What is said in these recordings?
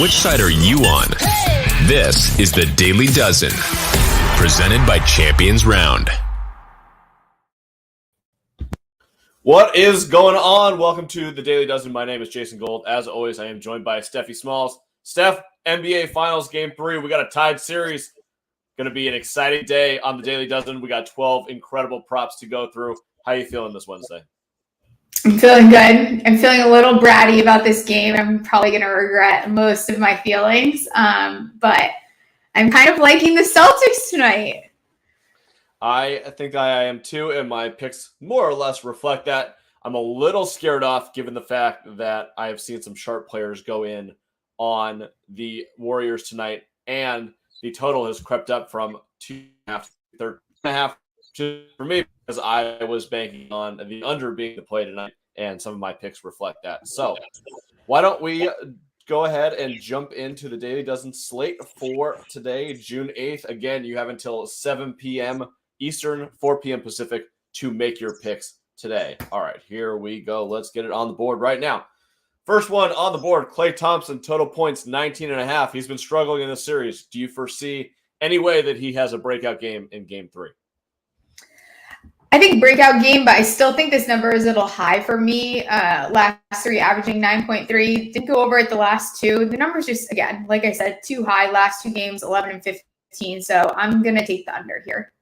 Which side are you on? This is the Daily Dozen, presented by Champions Round. What is going on? Welcome to the Daily Dozen. My name is Jason Gold. As always, I am joined by Steffi Smalls. Steph, NBA Finals Game 3. We got a tied series. Going to be an exciting day on the Daily Dozen. We got 12 incredible props to go through. How are you feeling this Wednesday? I'm feeling good. I'm feeling a little bratty about this game. I'm probably going to regret most of my feelings. But I'm kind of liking the Celtics tonight. I think I am too, and my picks more or less reflect that. I'm a little scared off given the fact that I have seen some sharp players go in on the Warriors tonight, and the total has crept up from 2.5 to 13.5 for me because I was banking on the under being the play tonight, and some of my picks reflect that. So why don't we go ahead and jump into the Daily Dozen slate for today, June 8th. Again, you have until 7 p.m. Eastern, 4 p.m. Pacific to make your picks today. All right, here we go. Let's get it on the board right now. First one on the board, Klay Thompson, total points 19.5. He's been struggling in this series. Do you foresee any way that he has a breakout game in Game 3? I think breakout game, but I still think this number is a little high for me. Last three averaging 9.3. Didn't go over it the last two. The number's just, again, like I said, too high. Last two games, 11 and 15. So I'm going to take the under here.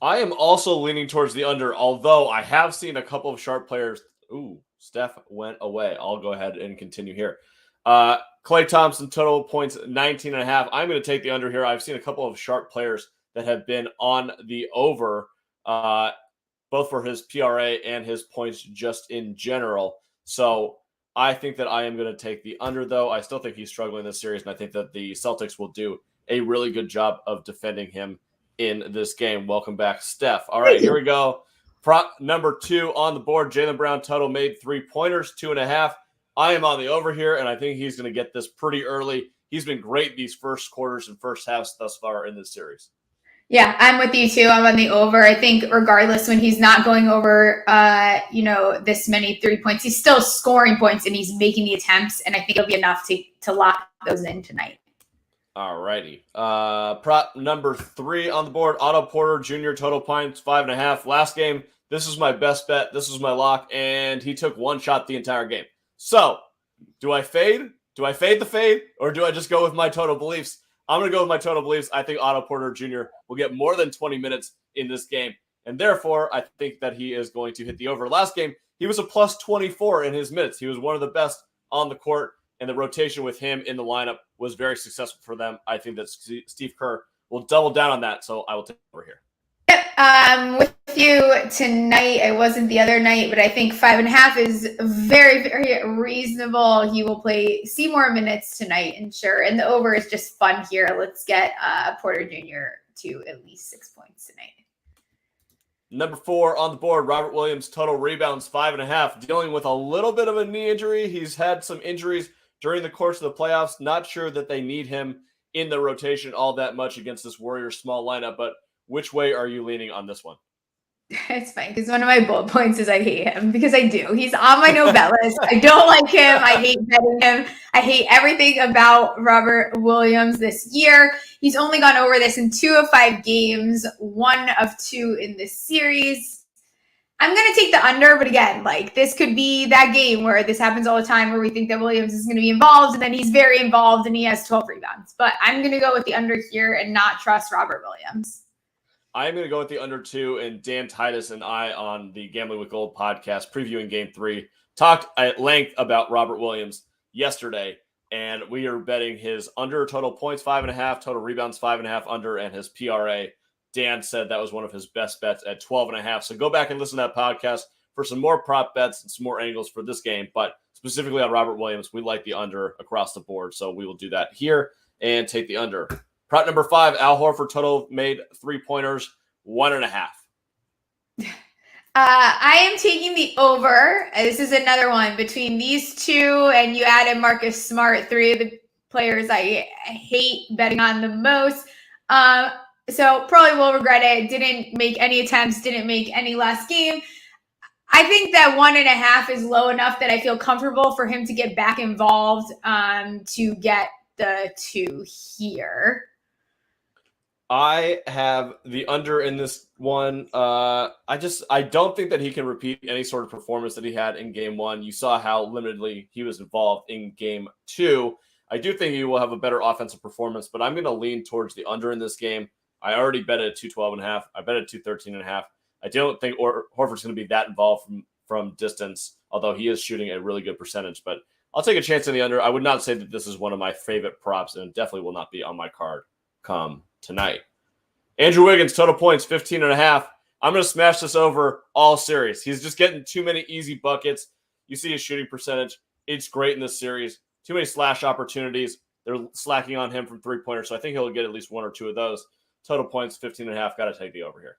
I am also leaning towards the under, although I have seen a couple of sharp players. Ooh, Steph went away. I'll go ahead and continue here. Klay Thompson, total points 19.5. I'm going to take the under here. I've seen a couple of sharp players that have been on the over, both for his PRA and his points just in general. So I think that I am going to take the under, though. I still think he's struggling this series, and I think that the Celtics will do a really good job of defending him in this game. Welcome back, Steph. All right, here we go. Prop number 2 on the board. Jaylen Brown, total made 3-pointers, 2.5. I am on the over here, and I think he's going to get this pretty early. He's been great these first quarters and first halves thus far in this series. Yeah, I'm with you too. I'm on the over. I think regardless, when he's not going over, this many 3 points, he's still scoring points and he's making the attempts. And I think it'll be enough to lock those in tonight. All righty. Prop number 3 on the board. Otto Porter Jr. total points 5.5. Last game, this was my best bet. This was my lock, and he took one shot the entire game. So, do I fade? Do I fade the fade, or do I just go with my total beliefs? I'm going to go with my total beliefs. I think Otto Porter Jr. will get more than 20 minutes in this game, and therefore, I think that he is going to hit the over. Last game, he was a plus 24 in his minutes. He was one of the best on the court, and the rotation with him in the lineup was very successful for them. I think that Steve Kerr will double down on that, so I will take over here. Yep, with you tonight. I wasn't the other night, but I think 5.5 is very, very reasonable. He will see more minutes tonight, and sure. And the over is just fun here. Let's get Porter Jr. to at least 6 points tonight. Number 4 on the board, Robert Williams, total rebounds 5.5. Dealing with a little bit of a knee injury. He's had some injuries during the course of the playoffs. Not sure that they need him in the rotation all that much against this Warriors small lineup, but which way are you leaning on this one? It's fine, because one of my bullet points is I hate him, because I do. He's on my no bet list. I don't like him. I hate betting him. I hate everything about Robert Williams this year. He's only gone over this in 2 of 5 games, 1 of 2 in this series. I'm going to take the under, but again, this could be that game where this happens all the time where we think that Williams is going to be involved, and then he's very involved and he has 12 rebounds. But I'm going to go with the under here and not trust Robert Williams. I'm going to go with the under 2, and Dan Titus and I on the Gambling with Gold podcast previewing Game 3 talked at length about Robert Williams yesterday, and we are betting his under total points 5.5, total rebounds 5.5 under, and his PRA. Dan said that was one of his best bets at 12.5. So go back and listen to that podcast for some more prop bets and some more angles for this game. But specifically on Robert Williams, we like the under across the board, so we will do that here and take the under. Prop number 5, Al Horford, total made 3-pointers, 1.5. I am taking the over. This is another one between these two, and you added Marcus Smart, 3 of the players I hate betting on the most. So probably will regret it. Didn't make any attempts, didn't make any last game. I think that 1.5 is low enough that I feel comfortable for him to get back involved to get the 2 here. I have the under in this one. I don't think that he can repeat any sort of performance that he had in game 1. You saw how limitedly he was involved in game 2. I do think he will have a better offensive performance, but I'm going to lean towards the under in this game. I already bet at 212.5. I bet at 213.5. I don't think Horford's going to be that involved from distance, although he is shooting a really good percentage. But I'll take a chance in the under. I would not say that this is one of my favorite props, and definitely will not be on my card come tonight. Andrew Wiggins, total points, 15.5. I'm going to smash this over all series. He's just getting too many easy buckets. You see his shooting percentage. It's great in this series. Too many slash opportunities. They're slacking on him from three-pointers, so I think he'll get at least 1 or 2 of those. Total points, 15.5. Got to take the over here.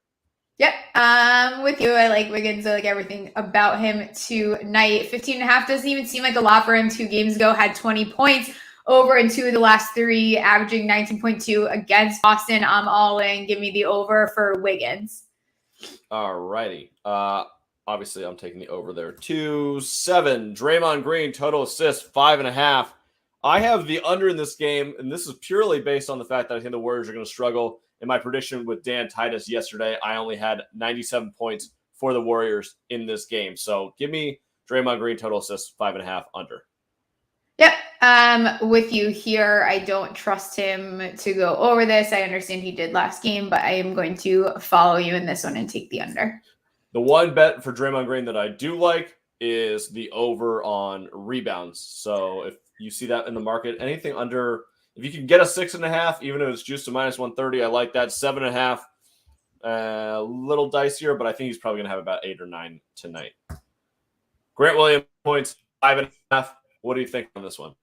Yep, I'm with you. I like Wiggins. I like everything about him tonight. 15.5 doesn't even seem like a lot for him. 2 games ago, had 20 points over in 2 of the last 3, averaging 19.2 against Boston. I'm all in. Give me the over for Wiggins. All righty. Obviously, I'm taking the over there. 2-7. Draymond Green, total assists, 5.5. I have the under in this game, and this is purely based on the fact that I think the Warriors are going to struggle. In my prediction with Dan Titus yesterday, I only had 97 points for the Warriors in this game. So give me Draymond Green, total assists, 5.5 under. Yep, with you here. I don't trust him to go over this. I understand he did last game, but I am going to follow you in this one and take the under. The one bet for Draymond Green that I do like is the over on rebounds. So if you see that in the market, anything under, if you can get a 6.5, even if it's juiced to -130, I like that. 7.5, a little dicier, but I think he's probably going to have about 8 or 9 tonight. Grant Williams points, 5.5. What do you think on this one?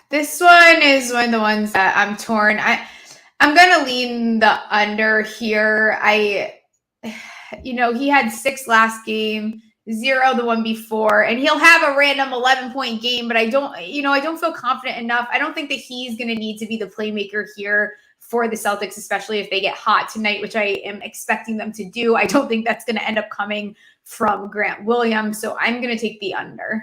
This one is one of the ones that I'm torn. I'm going to lean the under here. He had 6 last game, 0 the one before, and he'll have a random 11-point game, but I don't feel confident enough. I don't think that he's going to need to be the playmaker here for the Celtics, especially if they get hot tonight, which I am expecting them to do. I don't think that's going to end up coming from Grant Williams, so I'm going to take the under.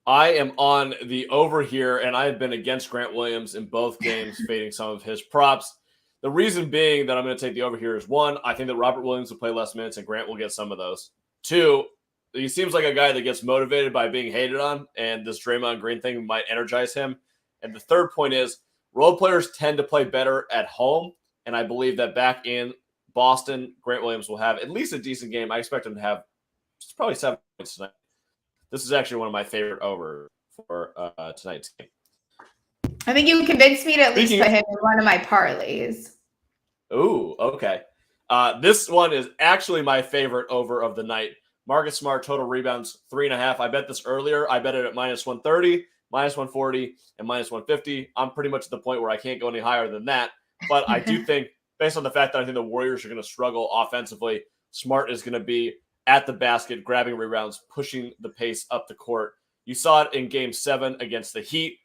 I am on the over here, and I have been against Grant Williams in both games, fading some of his props. The reason being that I'm going to take the over here is, 1, I think that Robert Williams will play less minutes, and Grant will get some of those. 2, he seems like a guy that gets motivated by being hated on, and this Draymond Green thing might energize him. And the third point is, role players tend to play better at home, and I believe that back in Boston, Grant Williams will have at least a decent game. I expect him to have probably 7 points tonight. This is actually one of my favorite over for tonight's game. I think you convinced me to at least put him in one of my parlays. Ooh, okay. This one is actually my favorite over of the night. Marcus Smart, total rebounds, 3.5. I bet this earlier. I bet it at -130, -140, and -150. I'm pretty much at the point where I can't go any higher than that. But I do think, based on the fact that I think the Warriors are going to struggle offensively, Smart is going to be at the basket, grabbing rebounds, pushing the pace up the court. You saw it in Game 7 against the Heat.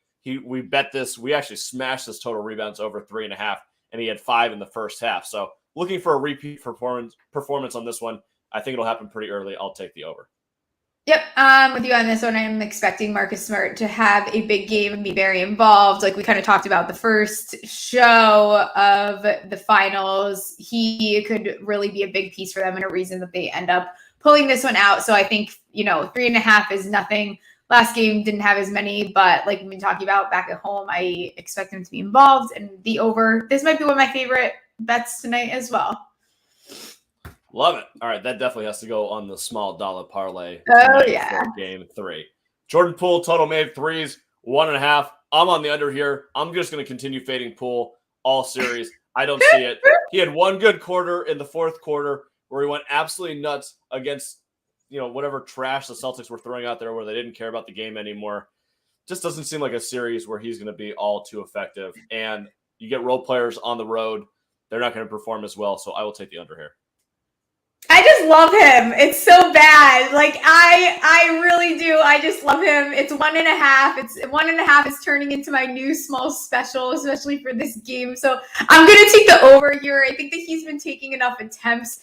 We bet this. We actually smashed this total rebounds over 3.5, and he had 5 in the first half. So looking for a repeat performance on this one. I think it'll happen pretty early. I'll take the over. Yep, with you on this one. I'm expecting Marcus Smart to have a big game and be very involved. Like we kind of talked about the first show of the finals. He could really be a big piece for them and a reason that they end up pulling this one out. So I think, 3.5 is nothing. Last game didn't have as many, but like we've been talking about back at home, I expect him to be involved. And the over, this might be one of my favorite bets tonight as well. Love it. All right, that definitely has to go on the small dollar parlay. Oh, yeah. Game 3. Jordan Poole, total made threes, 1.5. I'm on the under here. I'm just going to continue fading Poole all series. I don't see it. He had one good quarter in the fourth quarter where he went absolutely nuts against, whatever trash the Celtics were throwing out there where they didn't care about the game anymore. Just doesn't seem like a series where he's going to be all too effective. And you get role players on the road. They're not going to perform as well, so I will take the under here. I just love him. It's so bad. Like I really do. I just love him. It's 1.5. It's 1.5 is turning into my new small special, especially for this game. So I'm going to take the over here. I think that he's been taking enough attempts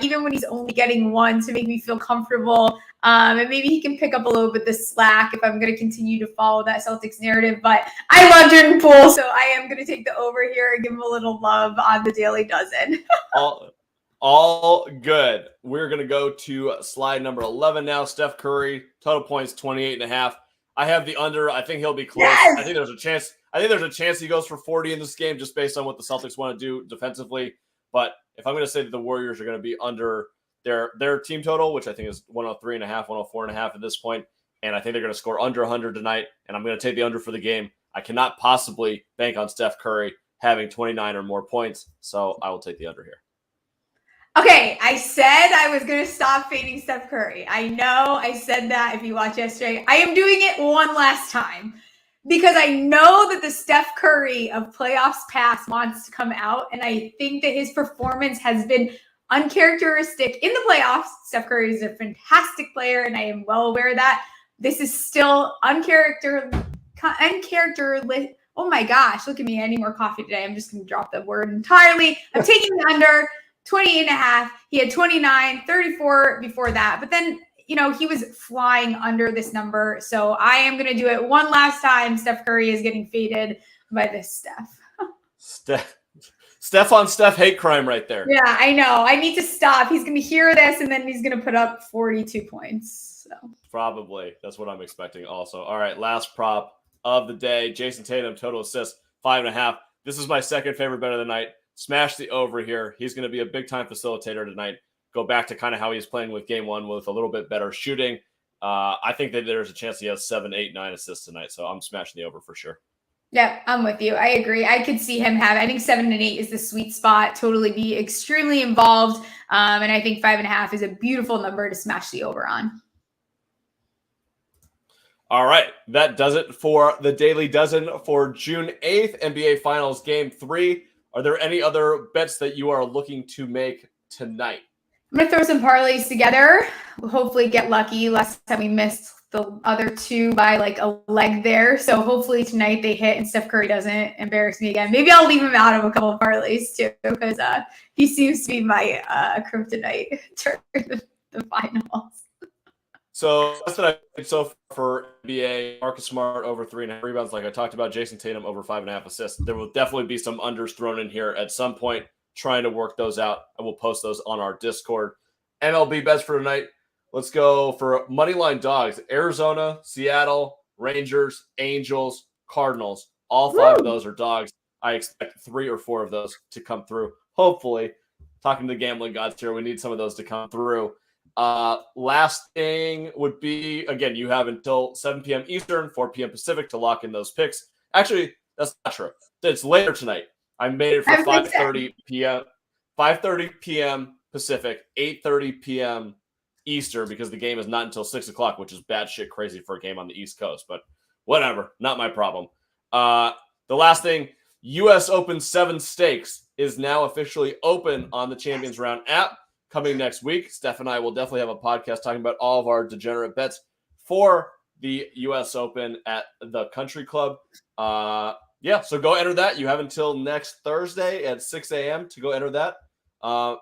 even when he's only getting one, to make me feel comfortable. And maybe he can pick up a little bit the slack if I'm going to continue to follow that Celtics narrative. But I love Jordan Poole, so I am going to take the over here and give him a little love on the Daily Dozen. All good. We're going to go to slide number 11 now. Steph Curry, total points 28.5. I have the under. I think he'll be close. Yes! I think there's a chance he goes for 40 in this game just based on what the Celtics want to do defensively. But if I'm going to say that the Warriors are going to be under their team total, which I think is 103.5, 104.5 at this point, and I think they're going to score under 100 tonight, and I'm going to take the under for the game. I cannot possibly bank on Steph Curry having 29 or more points, so I will take the under here. Okay, I said I was going to stop fading Steph Curry. I know I said that if you watched yesterday. I am doing it one last time because I know that the Steph Curry of playoffs past wants to come out, and I think that his performance has been uncharacteristic in the playoffs. Steph Curry is a fantastic player, and I am well aware of that. This is still uncharacteristic. Oh my gosh, look at me. I need more coffee today. I'm just going to drop the word entirely. I'm taking the under. 28.5. He had 29, 34 before that. But then, he was flying under this number. So I am going to do it one last time. Steph Curry is getting faded by this Steph on Steph hate crime right there. Yeah, I know. I need to stop. He's going to hear this, and then he's going to put up 42 points. So probably. That's what I'm expecting also. All right, last prop of the day. Jayson Tatum, total assists, 5.5. This is my second favorite bet of the night. Smash the over here. He's going to be a big-time facilitator tonight. Go back to kind of how he was playing with game one with a little bit better shooting. I think that there's a chance he has 7, 8, 9 assists tonight, so I'm smashing the over for sure. Yeah, I'm with you. I agree. I could see him I think 7 and 8 is the sweet spot. Totally be extremely involved. And I think 5.5 is a beautiful number to smash the over on. All right, that does it for the Daily Dozen for June 8th, NBA Finals Game 3. Are there any other bets that you are looking to make tonight? I'm going to throw some parlays together. We'll hopefully get lucky. Last time we missed the other two by like a leg there. So hopefully tonight they hit and Steph Curry doesn't embarrass me again. Maybe I'll leave him out of a couple of parlays too because he seems to be my kryptonite during the finals. So that's what I did so far for NBA. Marcus Smart over 3.5 rebounds, like I talked about. Jayson Tatum over 5.5 assists. There will definitely be some unders thrown in here at some point. Trying to work those out. I will post those on our Discord. MLB bets for tonight. Let's go for moneyline dogs. Arizona, Seattle, Rangers, Angels, Cardinals. All 5 of those are dogs. I expect 3 or 4 of those to come through. Hopefully, talking to the gambling gods here, we need some of those to come through. Last thing would be, again, you have until 7 p.m. Eastern, 4 p.m. Pacific to lock in those picks. Actually, that's not true. It's later tonight. I made it for 5:30 p.m. 5:30 p.m. Pacific, 8:30 p.m. Eastern, because the game is not until 6 o'clock, which is bad shit crazy for a game on the East Coast. But whatever, not my problem. The last thing, U.S. Open 7 Stakes is now officially open on the Champions Round app. Coming next week, Steph and I will definitely have a podcast talking about all of our degenerate bets for the U.S. Open at the Country Club. So go enter that. You have until next Thursday at 6 a.m. to go enter that.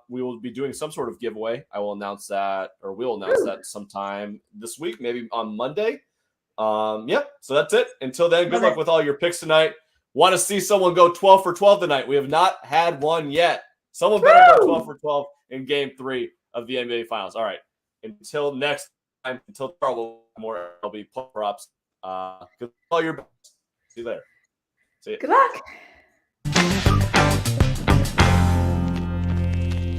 We will be doing some sort of giveaway. We'll announce that sometime this week, maybe on Monday. So that's it. Until then, good luck with all your picks tonight. Want to see someone go 12 for 12 tonight. We have not had one yet. Someone better go 12 for 12 in Game 3 of the NBA Finals. All right. Until next time, until tomorrow, more LB props. Good luck all your bets. See you later. See you. Good luck.